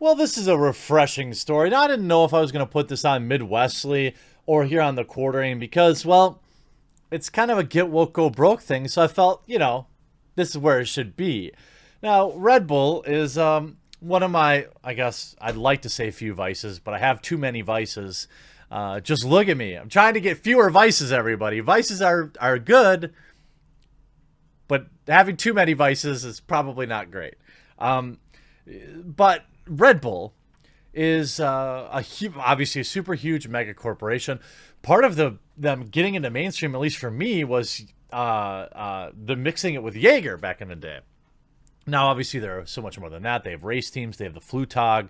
Well, this is a refreshing story. Now, I didn't know if I was going to put this on Midwestly or here on the quartering because, well, it's kind of a get woke, go broke thing. So I felt, this is where it should be. Now, Red Bull is one of my, I guess I'd like to say few vices, but I have too many vices. Just look at me. I'm trying to get fewer vices, everybody. Vices are good, but having too many vices is probably not great. But Red Bull is obviously a super huge mega corporation. Part of them getting into mainstream, at least for me, was the mixing it with Jaeger back in the day. Now, obviously, they're so much more than that. They have race teams. They have the Flutog.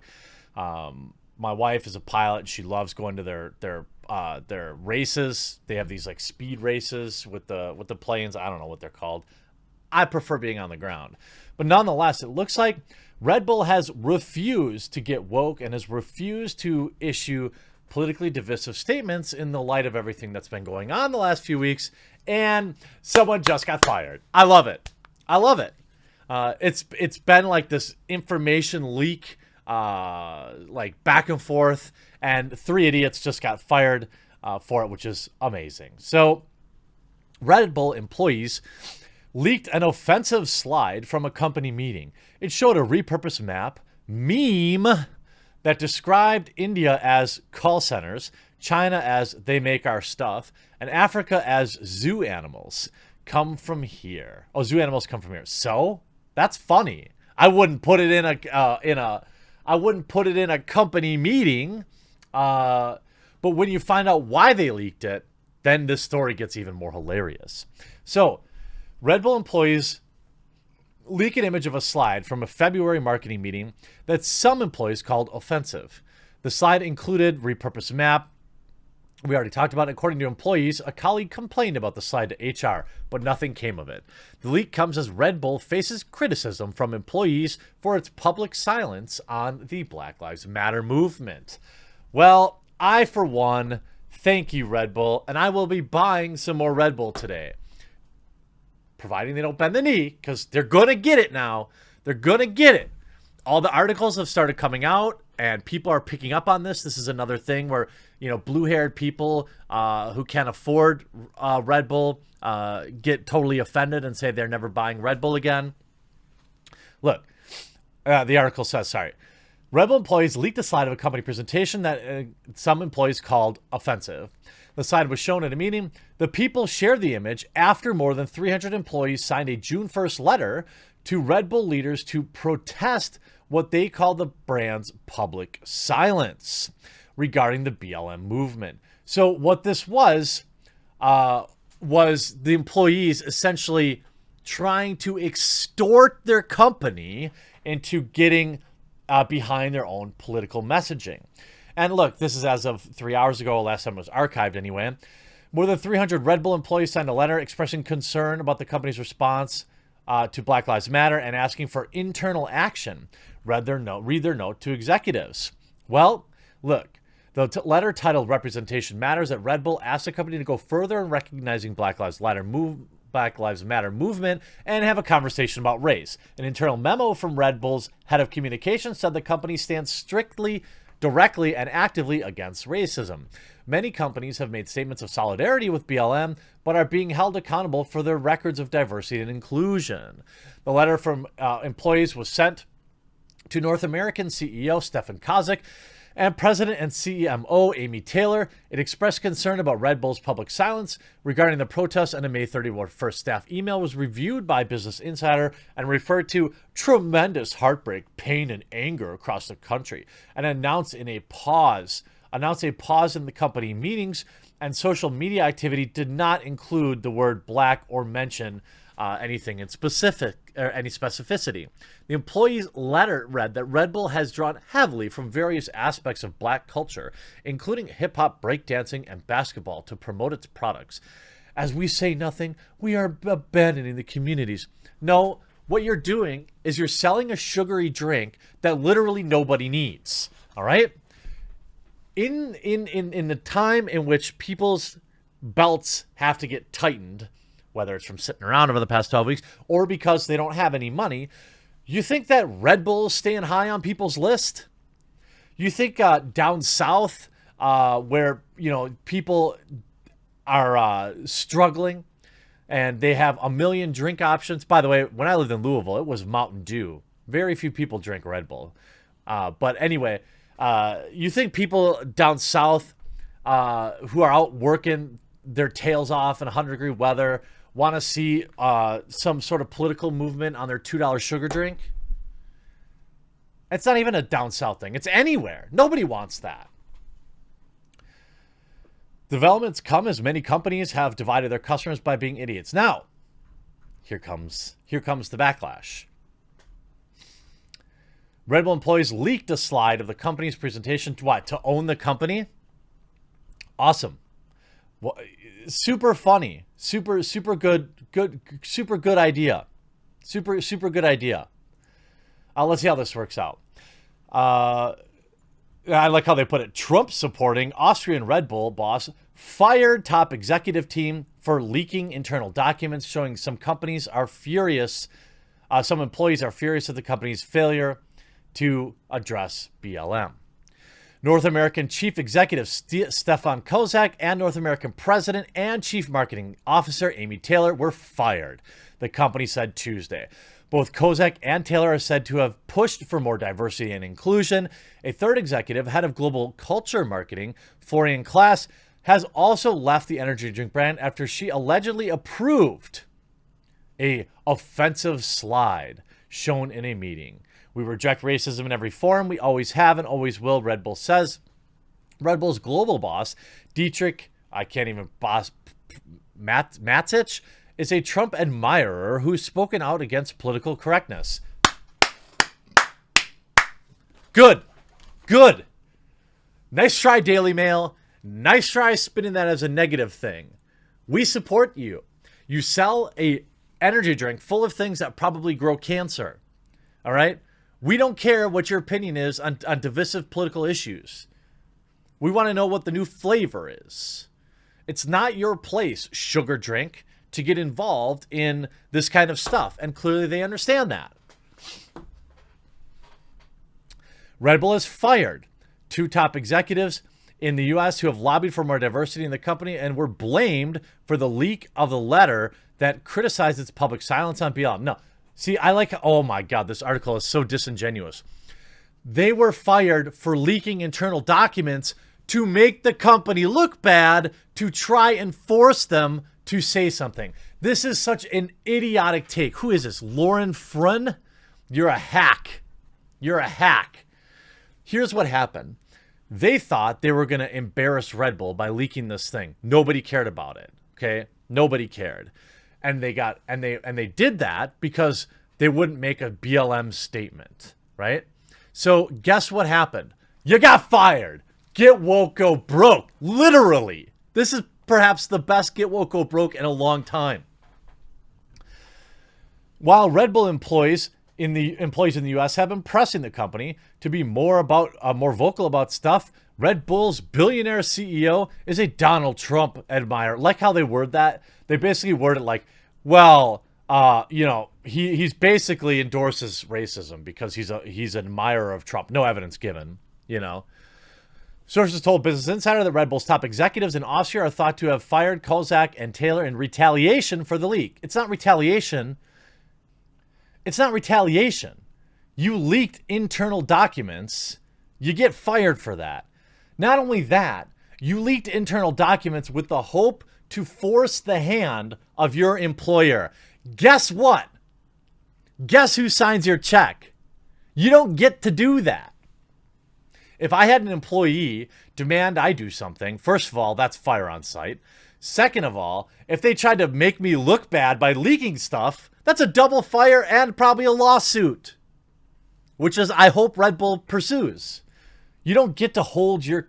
My wife is a pilot. And she loves going to their races. They have these like speed races with the planes. I don't know what they're called. I prefer being on the ground. But nonetheless, it looks like Red Bull has refused to get woke and has refused to issue politically divisive statements in the light of everything that's been going on the last few weeks. And someone just got fired. I love it. I love it. It's been like this information leak, like back and forth, and 3 idiots just got fired for it, which is amazing. So Red Bull employees leaked an offensive slide from a company meeting. It showed a repurposed meme that described India as call centers, China as they make our stuff, and Africa as zoo animals come from here. Oh, zoo animals come from here. So that's funny. I wouldn't put it in a company meeting. But when you find out why they leaked it, then this story gets even more hilarious. So Red Bull employees leak an image of a slide from a February marketing meeting that some employees called offensive. The slide included repurposed map. We already talked about it. According to employees, a colleague complained about the slide to HR, but nothing came of it. The leak comes as Red Bull faces criticism from employees for its public silence on the Black Lives Matter movement. Well, I, for one, thank you, Red Bull, and I will be buying some more Red Bull today. Providing they don't bend the knee, because they're going to get it now. They're going to get it. All the articles have started coming out, and people are picking up on this. This is another thing where, blue-haired people who can't afford Red Bull get totally offended and say they're never buying Red Bull again. Look, the article says, Red Bull employees leaked a slide of a company presentation that some employees called offensive. The slide was shown at a meeting. The people shared the image after more than 300 employees signed a June 1st letter to Red Bull leaders to protest what they call the brand's public silence regarding the BLM movement. So what this was the employees essentially trying to extort their company into getting behind their own political messaging. And look, this is as of 3 hours ago. Last time it was archived anyway. More than 300 Red Bull employees signed a letter expressing concern about the company's response to Black Lives Matter and asking for internal action. Read their note to executives. Well, look, the letter titled Representation Matters at Red Bull asked the company to go further in recognizing Black Lives Matter movement and have a conversation about race. An internal memo from Red Bull's head of communications said the company stands strictly, directly, and actively against racism. Many companies have made statements of solidarity with BLM, but are being held accountable for their records of diversity and inclusion. The letter from employees was sent to North American CEO Stefan Kozik and President and CMO Amy Taylor. It expressed concern about Red Bull's public silence regarding the protests, and a May 31st staff email was reviewed by Business Insider and referred to tremendous heartbreak, pain, and anger across the country, and announced a pause in the company meetings, and social media activity did not include the word black or mention anything in specific or any specificity. The employees' letter read that Red Bull has drawn heavily from various aspects of black culture, including hip-hop, breakdancing, and basketball, to promote its products. As we say nothing, we are abandoning the communities. No, what you're doing is you're selling a sugary drink that literally nobody needs. All right? In the time in which people's belts have to get tightened, whether it's from sitting around over the past 12 weeks or because they don't have any money, you think that Red Bull is staying high on people's list? You think down south, where people are struggling, and they have a million drink options. By the way, when I lived in Louisville, it was Mountain Dew. Very few people drink Red Bull. But anyway, you think people down south who are out working their tails off in 100-degree weather want to see some sort of political movement on their $2 sugar drink? It's not even a down south thing. It's anywhere. Nobody wants that. Developments come as many companies have divided their customers by being idiots. Now, here comes the backlash. Red Bull employees leaked a slide of the company's presentation to what? To own the company? Awesome. Well, super funny. Super good idea. Super good idea. Let's see how this works out. I like how they put it. Trump supporting Austrian Red Bull boss fired top executive team for leaking internal documents showing some companies are furious. Some employees are furious at the company's failure to address BLM. North American Chief Executive Stefan Kozak and North American President and Chief Marketing Officer Amy Taylor were fired, the company said Tuesday. Both Kozak and Taylor are said to have pushed for more diversity and inclusion. A third executive, head of global culture marketing, Florian Klaas, has also left the energy drink brand after she allegedly approved a offensive slide shown in a meeting. We reject racism in every form. We always have and always will, Red Bull says. Red Bull's global boss, Dietrich, Matich, is a Trump admirer who's spoken out against political correctness. Good. Nice try, Daily Mail. Nice try spinning that as a negative thing. We support you. You sell a energy drink full of things that probably grow cancer. All right? We don't care what your opinion is on divisive political issues. We want to know what the new flavor is. It's not your place, sugar drink, to get involved in this kind of stuff. And clearly they understand that. Red Bull has fired 2 top executives in the U.S. who have lobbied for more diversity in the company and were blamed for the leak of the letter that criticized its public silence on BLM. No. See, oh my God, this article is so disingenuous. They were fired for leaking internal documents to make the company look bad, to try and force them to say something. This is such an idiotic take. Who is this? Lauren Frun? You're a hack. Here's what happened. They thought they were going to embarrass Red Bull by leaking this thing. Nobody cared about it. Okay? Nobody cared. And they did that because they wouldn't make a BLM statement, right? So guess what happened? You got fired. Get woke, go broke. Literally. This is perhaps the best get woke, go broke in a long time. While Red Bull employees in the U.S. have been pressing the company to be more vocal about stuff, Red Bull's billionaire CEO is a Donald Trump admirer. Like how they word that. They basically word it like, well, he's basically endorses racism because he's an admirer of Trump. No evidence given, Sources told Business Insider that Red Bull's top executives in Austria are thought to have fired Kozak and Taylor in retaliation for the leak. It's not retaliation. You leaked internal documents. You get fired for that. Not only that, you leaked internal documents with the hope to force the hand of your employer. Guess what? Guess who signs your check? You don't get to do that. If I had an employee demand I do something, first of all, that's fire on site. Second of all, if they tried to make me look bad by leaking stuff, that's a double fire and probably a lawsuit, which is, I hope, Red Bull pursues. You don't get to hold your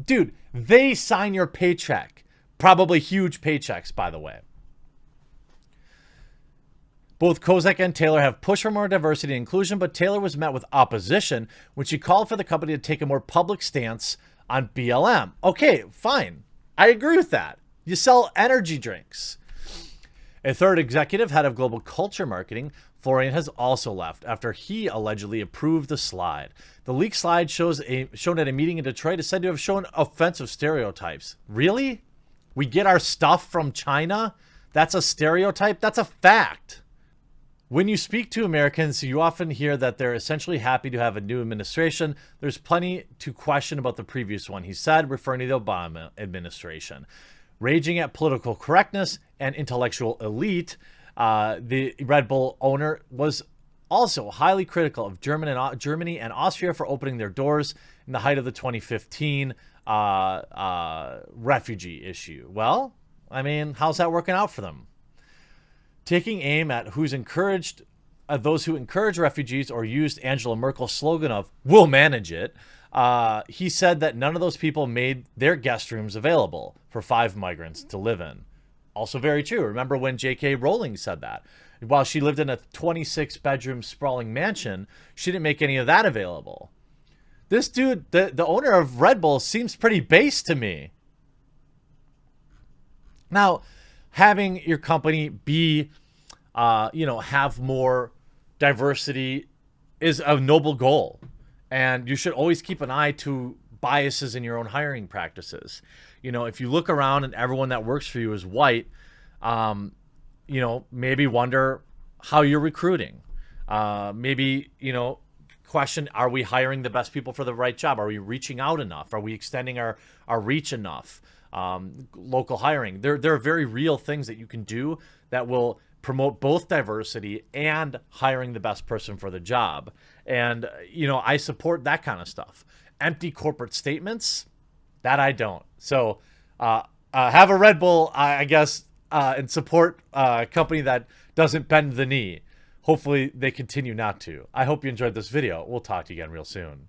Dude, they sign your paycheck. Probably huge paychecks, by the way. Both Kozak and Taylor have pushed for more diversity and inclusion, but Taylor was met with opposition when she called for the company to take a more public stance on BLM. Okay, fine. I agree with that. You sell energy drinks. A third executive, head of global culture marketing, Florian has also left after he allegedly approved the slide. The leaked slide shown at a meeting in Detroit is said to have shown offensive stereotypes. Really? We get our stuff from China? That's a stereotype? That's a fact. When you speak to Americans, you often hear that they're essentially happy to have a new administration. There's plenty to question about the previous one, he said, referring to the Obama administration. Raging at political correctness and intellectual elite, the Red Bull owner was also highly critical of Germany and Austria for opening their doors in the height of the 2015 refugee issue. Well, I mean, how's that working out for them? Taking aim at those who encourage refugees or used Angela Merkel's slogan of "we'll manage it," he said that none of those people made their guest rooms available for 5 migrants to live in. Also very true. Remember when J.K. Rowling said that? While she lived in a 26-bedroom sprawling mansion, she didn't make any of that available. This dude, the owner of Red Bull, seems pretty base to me. Now, having your company be, have more diversity is a noble goal. And you should always keep an eye to biases in your own hiring practices. If you look around and everyone that works for you is white, maybe wonder how you're recruiting. Maybe, question, are we hiring the best people for the right job? Are we reaching out enough? Are we extending our reach enough? Local hiring. There are very real things that you can do that will promote both diversity and hiring the best person for the job. And, I support that kind of stuff. Empty corporate statements, that I don't. So have a Red Bull, I guess, and support a company that doesn't bend the knee. Hopefully they continue not to. I hope you enjoyed this video. We'll talk to you again real soon.